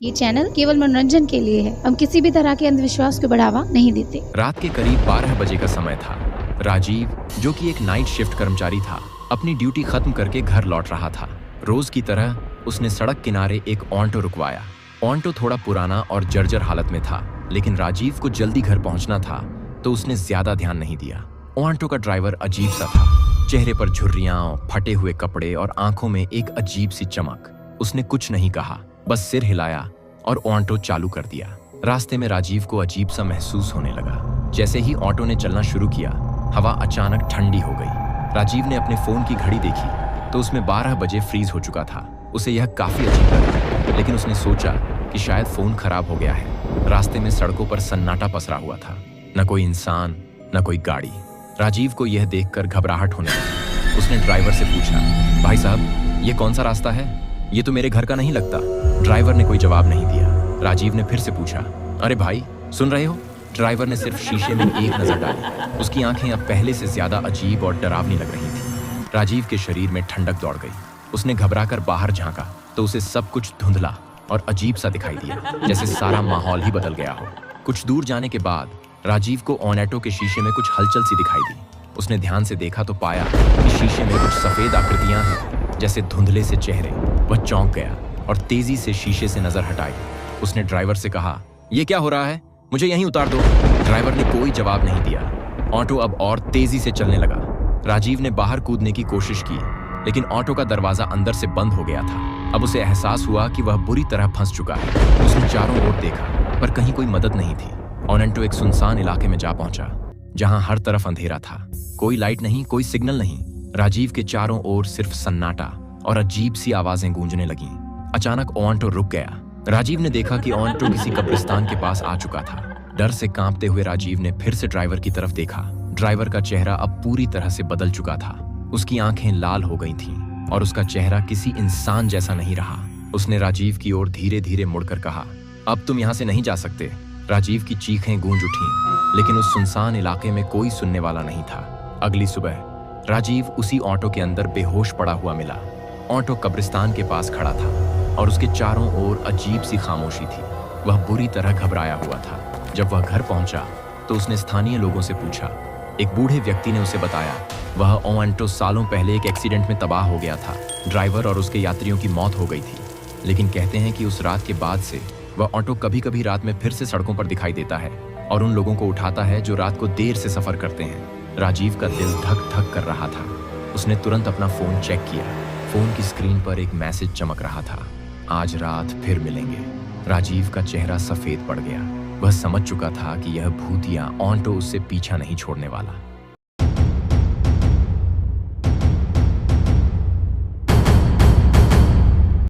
ये चैनल केवल मनोरंजन के लिए है। हम किसी भी तरह के अंधविश्वास को बढ़ावा नहीं देते। रात के करीब 12 बजे का समय था। राजीव, जो कि एक नाइट शिफ्ट कर्मचारी था, अपनी ड्यूटी खत्म करके घर लौट रहा था। रोज की तरह उसने सड़क किनारे एक ऑटो रुकवाया। ऑटो थोड़ा पुराना और जर्जर हालत में था, लेकिन राजीव को जल्दी घर पहुंचना था तो उसने ज्यादा ध्यान नहीं दिया। ऑटो का ड्राइवर अजीब सा था, चेहरे पर झुर्रियां, फटे हुए कपड़े और आंखों में एक अजीब सी चमक। उसने कुछ नहीं कहा, बस सिर हिलाया और ऑटो चालू कर दिया। रास्ते में राजीव को अजीब सा महसूस होने लगा। जैसे ही ऑटो ने चलना शुरू किया, हवा अचानक ठंडी हो गई। राजीव ने अपने फोन की घड़ी देखी तो उसमें 12 बजे फ्रीज हो चुका था। उसे यह काफी अजीब लगा, लेकिन उसने सोचा कि शायद फोन खराब हो गया है। रास्ते में सड़कों पर सन्नाटा पसरा हुआ था, न कोई इंसान, न कोई गाड़ी। राजीव को यह देखकर घबराहट होने लगी। उसने ड्राइवर से पूछा, भाई साहब, ये कौन सा रास्ता है? ये तो मेरे घर का नहीं लगता। ड्राइवर ने कोई जवाब नहीं दिया। राजीव ने फिर से पूछा, अरे भाई, सुन रहे हो? ड्राइवर ने सिर्फ शीशे में एक नजर डाली। उसकी आंखें अब पहले से ज्यादा अजीब और डरावनी लग रही थी। राजीव के शरीर में ठंडक दौड़ गई। उसने घबराकर बाहर झांका तो उसे सब कुछ धुंधला और अजीब सा दिखाई दिया, जैसे सारा माहौल ही बदल गया हो। कुछ दूर जाने के बाद राजीव को ऑटो के शीशे में कुछ हलचल सी दिखाई दी। उसने ध्यान से देखा तो पाया कि शीशे में कुछ सफेद आकृतियां हैं, जैसे धुंधले से चेहरे। वह चौंक गया और तेजी से शीशे से नजर हटाई। उसने ड्राइवर से कहा, ये क्या हो रहा है? मुझे यहीं उतार दो। ड्राइवर ने कोई जवाब नहीं दिया। ऑटो अब और तेजी से चलने लगा। राजीव ने बाहर कूदने की कोशिश की, लेकिन ऑटो का दरवाजा अंदर से बंद हो गया था। अब उसे एहसास हुआ कि वह बुरी तरह फंस चुका है। उसने चारों ओर देखा, पर कहीं कोई मदद नहीं थी। ऑटो एक सुनसान इलाके में जा पहुंचा, जहां हर तरफ अंधेरा था। कोई लाइट नहीं, कोई सिग्नल नहीं। राजीव के चारों ओर सिर्फ सन्नाटा और अजीब सी आवाजें गूंजने लगीं। अचानक ऑटो रुक गया। राजीव ने देखा कि ऑटो किसी कब्रिस्तान के पास आ चुका था। डर से कांपते हुए राजीव ने फिर से ड्राइवर की तरफ देखा। ड्राइवर का चेहरा अब पूरी तरह से बदल चुका था। उसकी आंखें लाल हो गई थीं और उसका चेहरा किसी इंसान जैसा नहीं रहा। उसने राजीव की ओर धीरे धीरे मुड़कर कहा, अब तुम यहाँ से नहीं जा सकते। राजीव की चीखें गूंज उठीं, लेकिन उस सुनसान इलाके में कोई सुनने वाला नहीं था। अगली सुबह राजीव उसी ऑटो के अंदर बेहोश पड़ा हुआ मिला। ऑटो कब्रिस्तान के पास खड़ा था और उसके चारों ओर अजीब सी खामोशी थी। वह बुरी तरह घबराया हुआ था। जब वह घर पहुंचा तो उसने स्थानीय लोगों से पूछा। एक बूढ़े व्यक्ति ने उसे बताया, वह ऑटो सालों पहले एक एक्सीडेंट में तबाह हो गया था। ड्राइवर और उसके यात्रियों की मौत हो गई थी, लेकिन कहते हैं कि उस रात के बाद से वह ऑटो कभी कभी रात में फिर से सड़कों पर दिखाई देता है और उन लोगों को उठाता है जो रात को देर से सफर करते हैं। राजीव का दिल धक धक कर रहा था। उसने तुरंत अपना फोन चेक किया। फोन की स्क्रीन पर एक मैसेज चमक रहा था, आज रात फिर मिलेंगे। राजीव का चेहरा सफेद पड़ गया। वह समझ चुका था कि यह भूतिया ऑटो उससे पीछा नहीं छोड़ने वाला।